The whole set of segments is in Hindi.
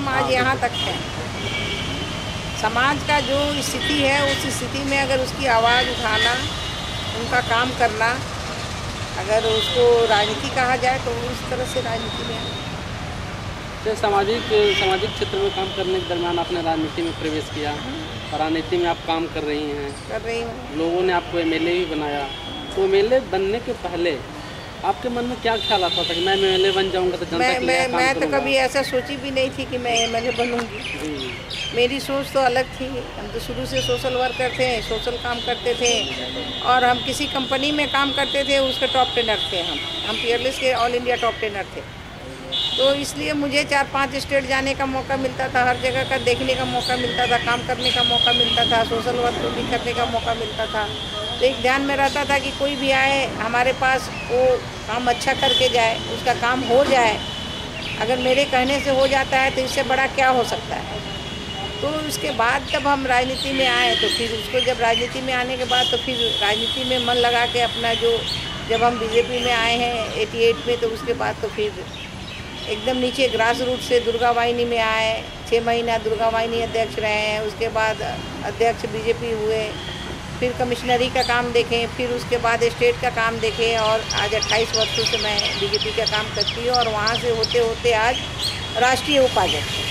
हम आज यहाँ तक हैं। समाज का जो स्थिति है उस स्थिति में अगर उसकी आवाज़ उठाना, उनका काम करना, अगर उसको राजनीति कहा जाए तो उस तरह से राजनीति में तो सामाजिक क्षेत्र में काम करने के दरमियान आपने राजनीति में प्रवेश किया और राजनीति में आप काम कर रही हैं। लोगों ने आपको एमएलए भी बनाया। तो एमएलए बनने के पहले आपके मन में क्या ख्याल आता था कि मैं एमएलए बन जाऊंगा तो जनता के लिए काम मैं तो करूंगा? कभी ऐसा सोची भी नहीं थी कि मैं एमएलए बनूंगी। मेरी सोच तो अलग थी। हम तो शुरू से सोशल वर्कर थे, सोशल काम करते थे और हम किसी कंपनी में काम करते थे, उसके टॉप टेनर थे। हम पीयरलेस के ऑल इंडिया टॉप टेनर थे। तो इसलिए मुझे 4-5 स्टेट जाने का मौका मिलता था, हर जगह का देखने का मौका मिलता था, काम करने का मौका मिलता था, सोशल वर्क भी करने का मौका मिलता था। तो एक ध्यान में रहता था कि कोई भी आए हमारे पास, वो काम अच्छा करके जाए, उसका काम हो जाए। अगर मेरे कहने से हो जाता है तो इससे बड़ा क्या हो सकता है। तो उसके बाद जब हम राजनीति में आए तो फिर उसको, जब राजनीति में आने के बाद तो फिर राजनीति में मन लगा के अपना जो, जब हम बीजेपी में आए हैं 88 में, तो उसके बाद तो फिर एकदम नीचे ग्रास रूट से दुर्गा वाहिनी में आए। 6 महीना दुर्गा वाहिनी अध्यक्ष रहे हैं, उसके बाद अध्यक्ष बीजेपी हुए, फिर कमिश्नरी का काम देखें, फिर उसके बाद स्टेट का काम देखें और आज 28 वर्षों से मैं बीजेपी का काम करती हूँ और वहाँ से होते होते आज राष्ट्रीय उपाध्यक्ष।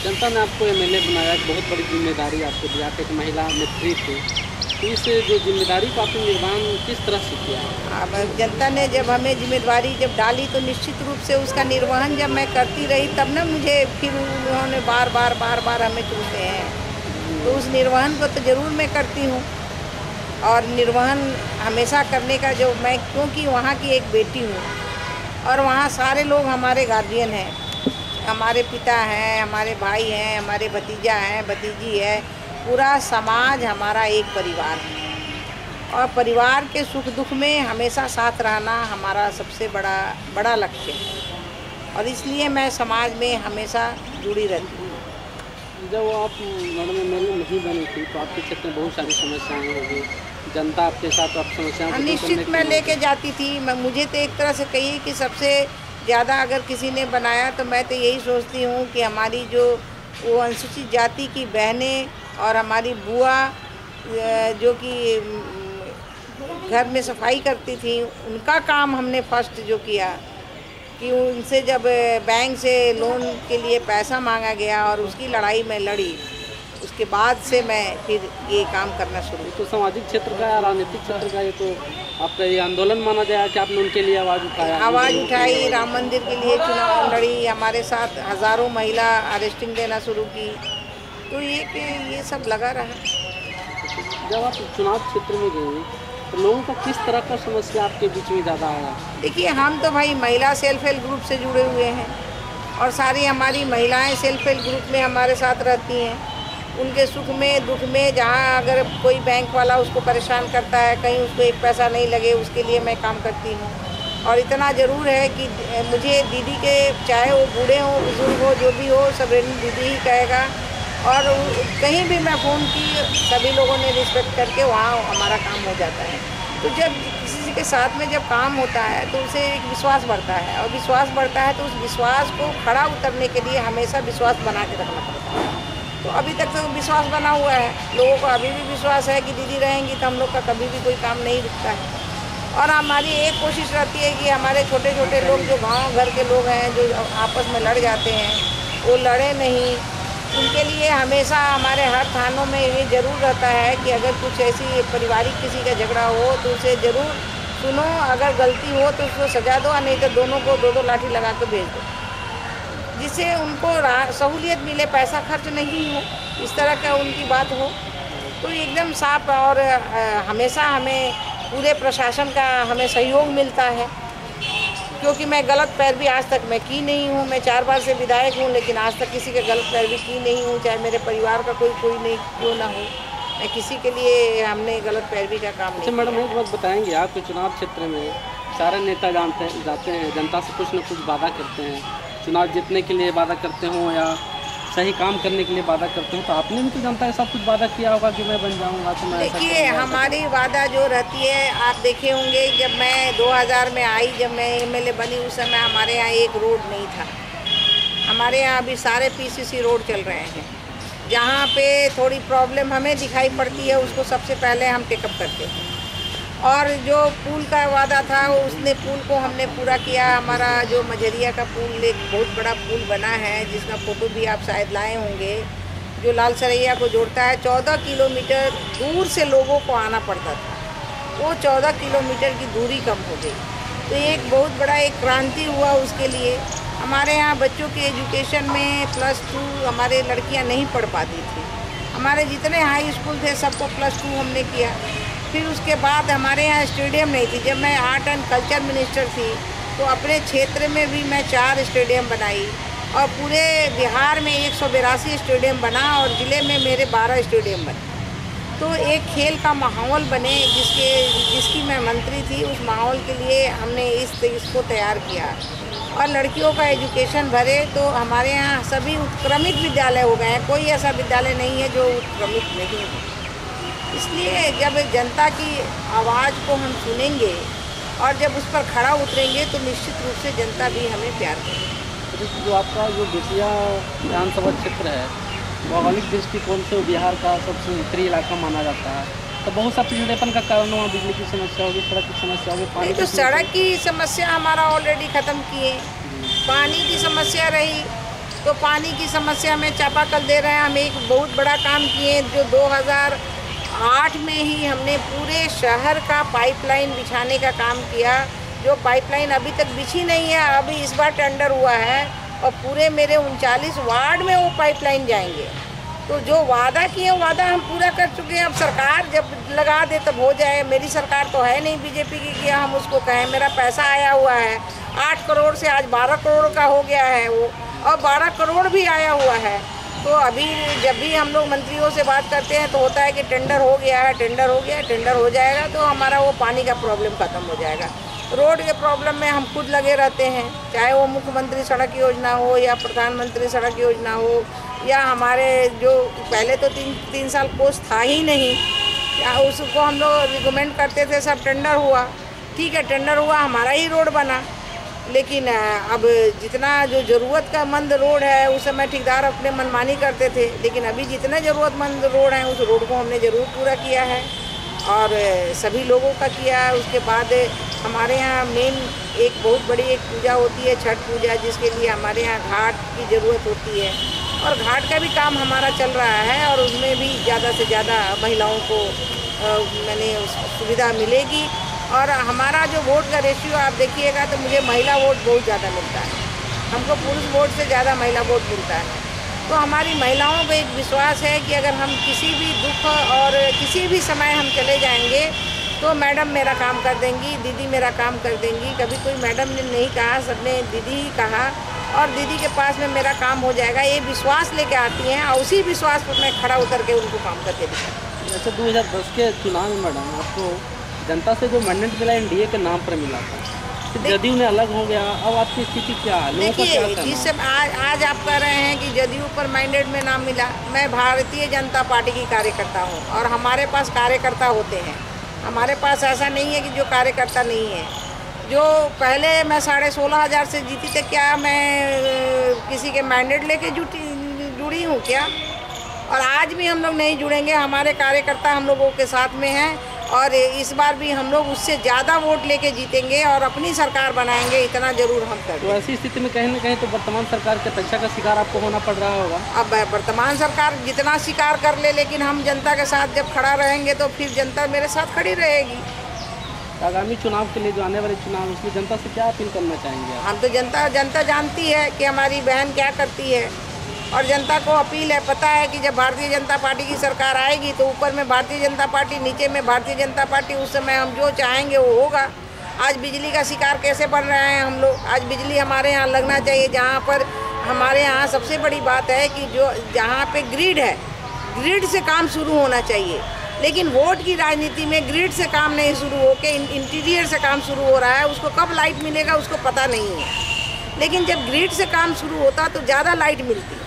जनता ने आपको एमएलए बनाया, एक बहुत बड़ी जिम्मेदारी आपको दिया कि एक महिला नेत्री थी। तो इस जो जिम्मेदारी का आपने निर्वहन किस तरह से किया? अब जनता ने जब हमें जिम्मेदारी जब डाली तो निश्चित रूप से उसका निर्वहन जब मैं करती रही तब ना मुझे फिर उन्होंने बार बार हमें चुनते हैं। तो उस निर्वहन को तो ज़रूर मैं करती हूँ और निर्वहन हमेशा करने का जो मैं, क्योंकि वहाँ की एक बेटी हूँ और वहाँ सारे लोग हमारे गार्जियन हैं, हमारे पिता हैं, हमारे भाई हैं, हमारे भतीजा हैं, भतीजी है, पूरा समाज हमारा एक परिवार है और परिवार के सुख दुख में हमेशा साथ रहना हमारा सबसे बड़ा लक्ष्य है और इसलिए मैं समाज में हमेशा जुड़ी रहती हूँ। जब आप मैडम एमएलए नहीं बनी थी तो आपके क्षेत्र में बहुत सारी समस्याएं होगी, जनता आपके साथ आप समस्याएं निश्चित मैं लेके जाती थी। मुझे तो एक तरह से कहिए कि सबसे ज़्यादा अगर किसी ने बनाया तो मैं तो यही सोचती हूँ कि हमारी जो वो अनुसूचित जाति की बहनें और हमारी बुआ जो कि घर में सफाई करती थी, उनका काम हमने फर्स्ट जो किया कि उनसे जब बैंक से लोन के लिए पैसा मांगा गया और उसकी लड़ाई में लड़ी, उसके बाद से मैं फिर ये काम करना शुरू। तो सामाजिक क्षेत्र का या राजनीतिक क्षेत्र का ये तो आपका ये आंदोलन माना जाए कि आपने उनके लिए आवाज़ उठाया? आवाज़ उठाई, राम मंदिर के लिए चुनाव लड़ी, हमारे साथ हज़ारों महिला अरेस्टिंग देना शुरू की। तो ये सब लगा रहा। जब आप चुनाव क्षेत्र में गए तो लोगों का किस तरह का समस्या आपके बीच में ज़्यादा आया? देखिए, हम तो भाई महिला सेल्फ हेल्प ग्रुप से जुड़े हुए हैं और सारी हमारी महिलाएं सेल्फ हेल्प ग्रुप में हमारे साथ रहती हैं। उनके सुख में दुख में, जहाँ अगर कोई बैंक वाला उसको परेशान करता है, कहीं उसको एक पैसा नहीं लगे, उसके लिए मैं काम करती हूँ। और इतना ज़रूर है कि मुझे दीदी के, चाहे वो बूढ़े हों बुजुर्ग हो, जो भी हो, सब दीदी ही कहेगा और कहीं भी मैं फ़ोन की, सभी लोगों ने रिस्पेक्ट करके वहाँ हमारा काम हो जाता है। तो जब किसी के साथ में जब काम होता है तो उसे एक विश्वास बढ़ता है और विश्वास बढ़ता है तो उस विश्वास को खड़ा उतरने के लिए हमेशा विश्वास बना के रखना पड़ता है। तो अभी तक तो विश्वास बना हुआ है, लोगों को अभी भी विश्वास है कि दीदी रहेंगी तो हम लोग का कभी भी कोई काम नहीं रुकता है। और हमारी एक कोशिश रहती है कि हमारे छोटे छोटे लोग जो गांव घर के लोग हैं, जो आपस में लड़ जाते हैं, वो लड़े नहीं। उनके लिए हमेशा हमारे हर थानों में ये ज़रूर रहता है कि अगर कुछ ऐसी पारिवारिक किसी का झगड़ा हो तो उसे ज़रूर सुनो, अगर गलती हो तो उसको सजा दो, नहीं तो दोनों को 2-2 लाठी लगा कर भेज दो, जिससे उनको सहूलियत मिले, पैसा खर्च नहीं हो, इस तरह का उनकी बात हो। तो एकदम साफ और हमेशा हमें पूरे प्रशासन का हमें सहयोग मिलता है, क्योंकि मैं गलत पैरवी आज तक मैं की नहीं हूँ। मैं 4 बार से विधायक हूँ लेकिन आज तक किसी का गलत पैरवी की नहीं हूँ, चाहे मेरे परिवार का कोई नहीं क्यों ना हो, मैं किसी के लिए हमने गलत पैरवी का काम नहीं। मैडम एक बात बताएंगे, आपके चुनाव क्षेत्र में सारे नेता जाते हैं, जनता से कुछ न कुछ वादा करते हैं, चुनाव जीतने के लिए वादा करते हों या सही काम करने के लिए वादा करते हो, तो आपने भी तो जनता के साथ कुछ वादा किया होगा कि मैं बन जाऊंगा तो मैं। देखिए, हमारी वादा जो रहती है, आप देखे होंगे जब मैं 2000 में आई, जब मैं एमएलए बनी, उस समय हमारे यहाँ एक रोड नहीं था। हमारे यहाँ अभी सारे पीसीसी रोड चल रहे हैं। जहाँ पे थोड़ी प्रॉब्लम हमें दिखाई पड़ती है उसको सबसे पहले हम टेकअप करते हैं। और जो पुल का वादा था उसने पुल को हमने पूरा किया। हमारा जो मझरिया का पुल एक बहुत बड़ा पुल बना है जिसका फ़ोटो भी आप शायद लाए होंगे, जो लाल सरैया को जोड़ता है। 14 किलोमीटर दूर से लोगों को आना पड़ता था, वो 14 किलोमीटर की दूरी कम हो गई। तो एक बहुत बड़ा एक क्रांति हुआ उसके लिए। हमारे यहाँ बच्चों के एजुकेशन में +2 हमारे लड़कियाँ नहीं पढ़ पाती थी। हमारे जितने हाई स्कूल थे सबको +2 हमने किया। फिर उसके बाद हमारे यहाँ स्टेडियम नहीं थी। जब मैं आर्ट एंड कल्चर मिनिस्टर थी तो अपने क्षेत्र में भी मैं 4 स्टेडियम बनाई और पूरे बिहार में 182 स्टेडियम बना और ज़िले में मेरे 12 स्टेडियम बने। तो एक खेल का माहौल बने जिसकी मैं मंत्री थी, उस माहौल के लिए हमने इसको तैयार किया। और लड़कियों का एजुकेशन भरे तो हमारे यहाँ सभी उत्क्रमित विद्यालय हो गए हैं। कोई ऐसा विद्यालय नहीं है जो उत्क्रमित नहीं है। इसलिए जब जनता की आवाज़ को हम सुनेंगे और जब उस पर खड़ा उतरेंगे तो निश्चित रूप से जनता भी हमें प्यार करेगी। जो आपका जो बेतिया विधानसभा क्षेत्र है, भौगोलिक दृष्टिकोण से बिहार का सबसे उत्तरी इलाका माना जाता है, तो बहुत सा पिछड़ेपन का कारण हुआ। बिजली की समस्या होगी, सड़क की समस्या होगी, पानी तो सड़क की समस्या हमारा ऑलरेडी ख़त्म किए। पानी की समस्या रही तो पानी की समस्या में चापाकल दे रहे हैं। हम एक बहुत बड़ा काम किए जो 2008 में ही हमने पूरे शहर का पाइपलाइन बिछाने का काम किया। जो पाइपलाइन अभी तक बिछी नहीं है, अभी इस बार टेंडर हुआ है और पूरे मेरे 39 वार्ड में वो पाइपलाइन जाएंगे। तो जो वादा किए वादा हम पूरा कर चुके हैं। अब सरकार जब लगा दे तब हो जाए। मेरी सरकार तो है नहीं बीजेपी की कि हम उसको कहें। मेरा पैसा आया हुआ है 8 करोड़ से आज 12 करोड़ का हो गया है वो, और 12 करोड़ भी आया हुआ है। तो अभी जब भी हम लोग मंत्रियों से बात करते हैं तो होता है कि टेंडर हो गया है, टेंडर हो गया है, टेंडर हो जाएगा तो हमारा वो पानी का प्रॉब्लम ख़त्म हो जाएगा। रोड के प्रॉब्लम में हम खुद लगे रहते हैं, चाहे वो मुख्यमंत्री सड़क योजना हो या प्रधानमंत्री सड़क योजना हो या हमारे जो पहले तो 3 साल कोर्स था ही नहीं, या उसको हम लोग रिकमेंड करते थे। सब टेंडर हुआ, ठीक है, टेंडर हुआ, हमारा ही रोड बना। लेकिन अब जितना जो ज़रूरत का मंद रोड है उस समय ठेकेदार अपने मनमानी करते थे, लेकिन अभी जितने ज़रूरतमंद रोड हैं उस रोड को हमने ज़रूर पूरा किया है और सभी लोगों का किया है। उसके बाद हमारे यहाँ मेन एक बहुत बड़ी एक पूजा होती है, छठ पूजा, जिसके लिए हमारे यहाँ घाट की ज़रूरत होती है और घाट का भी काम हमारा चल रहा है और उसमें भी ज़्यादा से ज़्यादा महिलाओं को सुविधा मिलेगी। और हमारा जो वोट का रेशियो आप देखिएगा तो मुझे महिला वोट बहुत ज़्यादा मिलता है। हमको पुरुष वोट से ज़्यादा महिला वोट मिलता है। तो हमारी महिलाओं को एक विश्वास है कि अगर हम किसी भी दुख और किसी भी समय हम चले जाएंगे तो मैडम मेरा काम कर देंगी, दीदी मेरा काम कर देंगी। कभी कोई मैडम ने नहीं कहा, सबने दीदी ही कहा और दीदी के पास में मेरा काम हो जाएगा, ये विश्वास लेके आती हैं और उसी विश्वास पर मैं खड़ा उतर के उनको काम करके दिखाती हूँ। अच्छा, 2010 के चुनाव में मैडम आपको जनता से जो मैंडेट मिला एनडीए के नाम पर मिला था, जदयू ने अलग हो गया, अब आपकी स्थिति क्या है? देखिए, जिस समय आज आप कह रहे हैं कि जदयू पर मैंडेट में नाम मिला, मैं भारतीय जनता पार्टी की कार्यकर्ता हूँ और हमारे पास कार्यकर्ता होते हैं। हमारे पास ऐसा नहीं है कि जो कार्यकर्ता नहीं है। जो पहले मैं 16,500 से जीती थी, क्या मैं किसी के मैंडेट लेके जुड़ी हूँ क्या? और आज भी हम लोग नहीं जुड़ेंगे। हमारे कार्यकर्ता हम लोगों के साथ में हैं और इस बार भी हम लोग उससे ज़्यादा वोट लेके जीतेंगे और अपनी सरकार बनाएंगे, इतना जरूर हम करेंगे। तो ऐसी स्थिति में कहीं ना कहीं तो वर्तमान सरकार के अपेक्षा का शिकार आपको होना पड़ रहा होगा। अब वर्तमान सरकार जितना शिकार कर ले, लेकिन हम जनता के साथ जब खड़ा रहेंगे तो फिर जनता मेरे साथ खड़ी रहेगी। आगामी चुनाव के लिए जो आने वाले चुनाव, उसमें जनता से क्या अपील करना चाहेंगे? हम तो जनता जानती है कि हमारी बहन क्या करती है और जनता को अपील है, पता है कि जब भारतीय जनता पार्टी की सरकार आएगी तो ऊपर में भारतीय जनता पार्टी, नीचे में भारतीय जनता पार्टी। उस समय हम जो चाहेंगे वो होगा। आज बिजली का शिकार कैसे बन रहे हैं हम लोग। आज बिजली हमारे यहाँ लगना चाहिए, जहाँ पर हमारे यहाँ सबसे बड़ी बात है कि जो जहाँ पे ग्रिड है, ग्रिड से काम शुरू होना चाहिए। लेकिन वोट की राजनीति में ग्रिड से काम नहीं शुरू हो के इंटीरियर से काम शुरू हो रहा है। उसको कब लाइट मिलेगा उसको पता नहीं है, लेकिन जब ग्रिड से काम शुरू होता तो ज़्यादा लाइट मिलती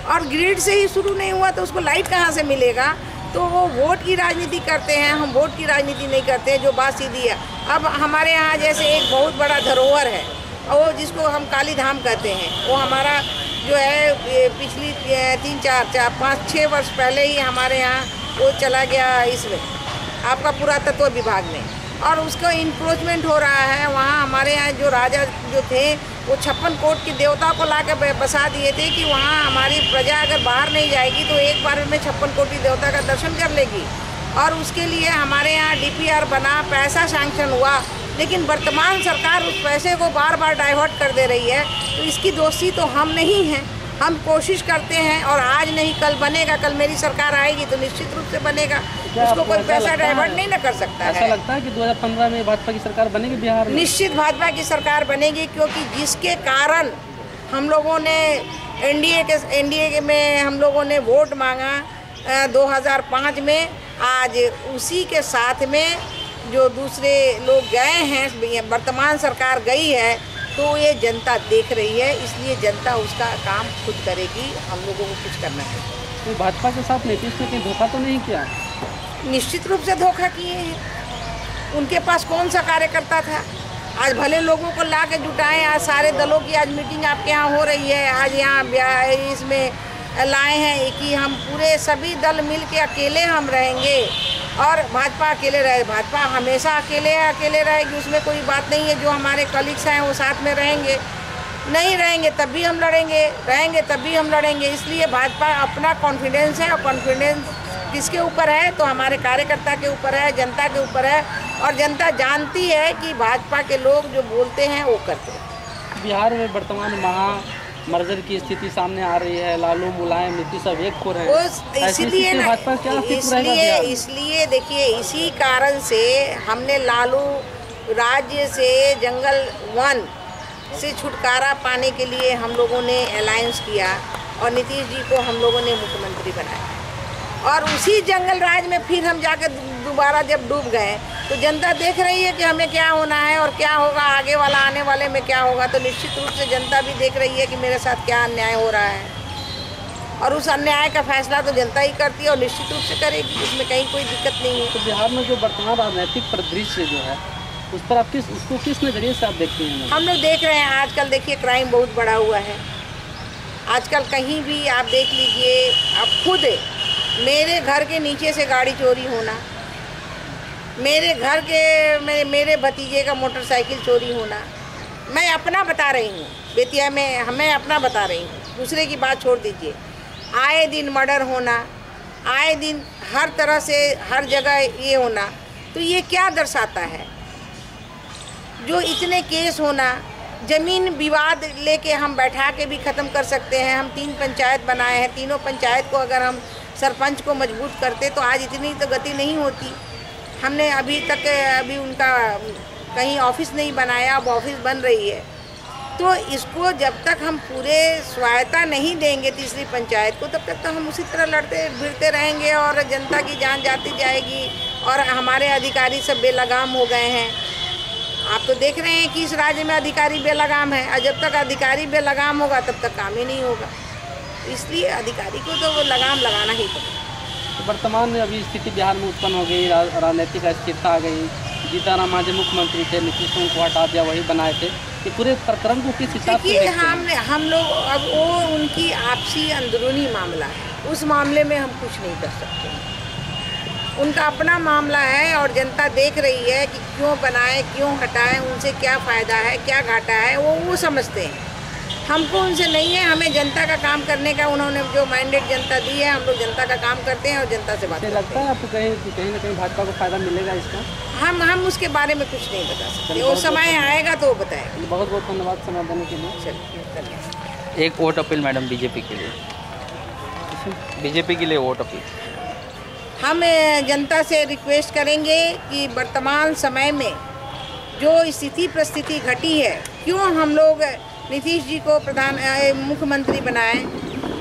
और ग्रिड से ही शुरू नहीं हुआ तो उसको लाइट कहाँ से मिलेगा। तो वो वोट की राजनीति करते हैं, हम वोट की राजनीति नहीं करते हैं। जो बात सीधी है, अब हमारे यहाँ जैसे एक बहुत बड़ा धरोहर है और जिसको हम काली धाम कहते हैं, वो हमारा जो है ये पिछली 5-6 वर्ष पहले ही हमारे यहाँ वो चला गया इसमें आपका पुरातत्व विभाग में, और उसका इंक्रोचमेंट हो रहा है। वहाँ हमारे यहाँ जो राजा जो थे वो 56 कोट की देवता को ला कर बसा दिए थे कि वहाँ हमारी प्रजा अगर बाहर नहीं जाएगी तो एक बार में 56 कोटी देवता का दर्शन कर लेगी। और उसके लिए हमारे यहाँ DPR बना, पैसा सैंक्शन हुआ, लेकिन वर्तमान सरकार उस पैसे को बार बार डाइवर्ट कर दे रही है। तो इसकी दोषी तो हम नहीं हैं। हम कोशिश करते हैं और आज नहीं कल बनेगा, कल मेरी सरकार आएगी तो निश्चित रूप से बनेगा। उसको कोई पैसा डाइवर्ट नहीं न कर सकता है। ऐसा लगता है कि 2015 में भाजपा की सरकार बनेगी बिहार में? निश्चित भाजपा की सरकार बनेगी, क्योंकि जिसके कारण हम लोगों ने एनडीए में हम लोगों ने वोट मांगा 2005 में, आज उसी के साथ में जो दूसरे लोग गए हैं, वर्तमान सरकार गई है, तो ये जनता देख रही है, इसलिए जनता उसका काम खुद करेगी, हम लोगों को कुछ करना है। तो भाजपा के साथ नीतीश ने कहीं धोखा तो नहीं किया? निश्चित रूप से धोखा किए हैं। उनके पास कौन सा कार्यकर्ता था? आज भले लोगों को ला के जुटाएं, आज सारे दलों की आज मीटिंग आपके यहाँ हो रही है, आज यहाँ इसमें लाए हैं कि हम पूरे सभी दल मिल के अकेले हम रहेंगे और भाजपा अकेले रहे। भाजपा हमेशा अकेले रहेगी, उसमें कोई बात नहीं है। जो हमारे कलीग्स हैं वो साथ में रहेंगे, नहीं रहेंगे तब भी हम लड़ेंगे, रहेंगे तब भी हम लड़ेंगे। इसलिए भाजपा अपना कॉन्फिडेंस है, और कॉन्फिडेंस किसके ऊपर है? तो हमारे कार्यकर्ता के ऊपर है, जनता के ऊपर है, और जनता जानती है कि भाजपा के लोग जो बोलते हैं वो करते हैं। बिहार में वर्तमान मर्जर की स्थिति सामने आ रही है, लालू मुलायम नीतीश सब एक हो रहे हैं, इसलिए देखिए, इसी कारण से हमने लालू राज्य से जंगल 1 से छुटकारा पाने के लिए हम लोगों ने अलायंस किया और नीतीश जी को हम लोगों ने मुख्यमंत्री बनाया। और उसी जंगल राज में फिर हम जाकर दोबारा जब डूब गए तो जनता देख रही है कि हमें क्या होना है और क्या होगा, आगे वाला आने वाले में क्या होगा। तो निश्चित रूप से जनता भी देख रही है कि मेरे साथ क्या अन्याय हो रहा है, और उस अन्याय का फैसला तो जनता ही करती है और निश्चित रूप से करेगी, उसमें कहीं कोई दिक्कत नहीं है। तो बिहार में जो वर्तमान राजनीतिक परिदृश्य जो है उस पर आप उसको किस नज़रिए से आप देखते हैं? हम लोग देख रहे हैं आजकल, देखिए क्राइम बहुत बढ़ा हुआ है आजकल। कहीं भी आप देख लीजिए, आप खुद मेरे घर के नीचे से गाड़ी चोरी होना, मेरे घर के मेरे भतीजे का मोटरसाइकिल चोरी होना, मैं अपना बता रही हूँ बेतिया में, मैं अपना बता रही हूँ, दूसरे की बात छोड़ दीजिए। आए दिन मर्डर होना, आए दिन हर तरह से हर जगह ये होना, तो ये क्या दर्शाता है? जो इतने केस होना, ज़मीन विवाद लेके हम बैठा के भी ख़त्म कर सकते हैं। हम 3 पंचायत बनाए हैं, तीनों पंचायत को अगर हम सरपंच को मजबूत करते तो आज इतनी तो गति नहीं होती। हमने अभी उनका कहीं ऑफिस नहीं बनाया, अब ऑफिस बन रही है। तो इसको जब तक हम पूरे स्वायत्ता नहीं देंगे तीसरी पंचायत को, तब तक तो हम उसी तरह लड़ते भिड़ते रहेंगे और जनता की जान जाती जाएगी और हमारे अधिकारी सब बेलगाम हो गए हैं। आप तो देख रहे हैं कि इस राज्य में अधिकारी बेलगाम है, और जब तक अधिकारी बेलगाम होगा तब तक काम ही नहीं होगा। इसलिए अधिकारी को तो वो लगाम लगाना ही पड़ेगा। तो वर्तमान में अभी स्थिति बिहार में उत्पन्न हो गई, राजनीतिक अस्थिरता आ गई। जीताराम मांझी मुख्यमंत्री थे, नीतीश को हटा दिया, वही बनाए थे। कि पूरे प्रकरण को किस हिसाब से हम लोग अब वो उनकी आपसी अंदरूनी मामला है, उस मामले में हम कुछ नहीं कर सकते। उनका अपना मामला है और जनता देख रही है कि क्यों बनाए, क्यों हटाएं, उनसे क्या फ़ायदा है, क्या घाटा है, वो समझते हैं। हमको उनसे नहीं है, हमें जनता का काम करने का उन्होंने जो मैंडेट जनता दी है, हम लोग जनता का काम करते हैं और जनता से बात करते हैं। लगता है आपको कहीं ना कहीं भाजपा को फायदा मिलेगा इसका? हम उसके बारे में कुछ नहीं बता सकते, वो समय आएगा तो वो बताएगा। बहुत बहुत धन्यवाद समय देने के लिए। चलिए, एक वोट अपील मैडम बीजेपी के लिए, बीजेपी के लिए वोट अपील। हम जनता से रिक्वेस्ट करेंगे कि वर्तमान समय में जो स्थिति परिस्थिति घटी है, क्यों हम लोग नीतीश जी को मुख्यमंत्री बनाए,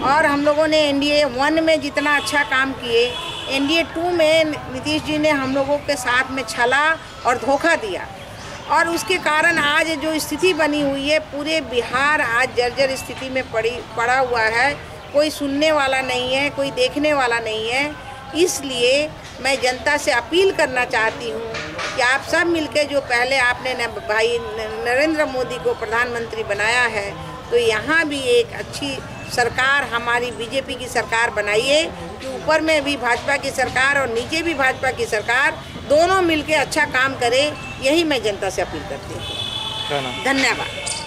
और हम लोगों ने एनडीए 1 में जितना अच्छा काम किए, एनडीए 2 में नीतीश जी ने हम लोगों के साथ में छला और धोखा दिया, और उसके कारण आज जो स्थिति बनी हुई है, पूरे बिहार आज जर्जर स्थिति में पड़ा हुआ है। कोई सुनने वाला नहीं है, कोई देखने वाला नहीं है। इसलिए मैं जनता से अपील करना चाहती हूँ कि आप सब मिलके, जो पहले आपने भाई नरेंद्र मोदी को प्रधानमंत्री बनाया है, तो यहाँ भी एक अच्छी सरकार हमारी बीजेपी की सरकार बनाइए कि ऊपर में भी भाजपा की सरकार और नीचे भी भाजपा की सरकार दोनों मिलके अच्छा काम करे। यही मैं जनता से अपील करती हूँ। धन्यवाद।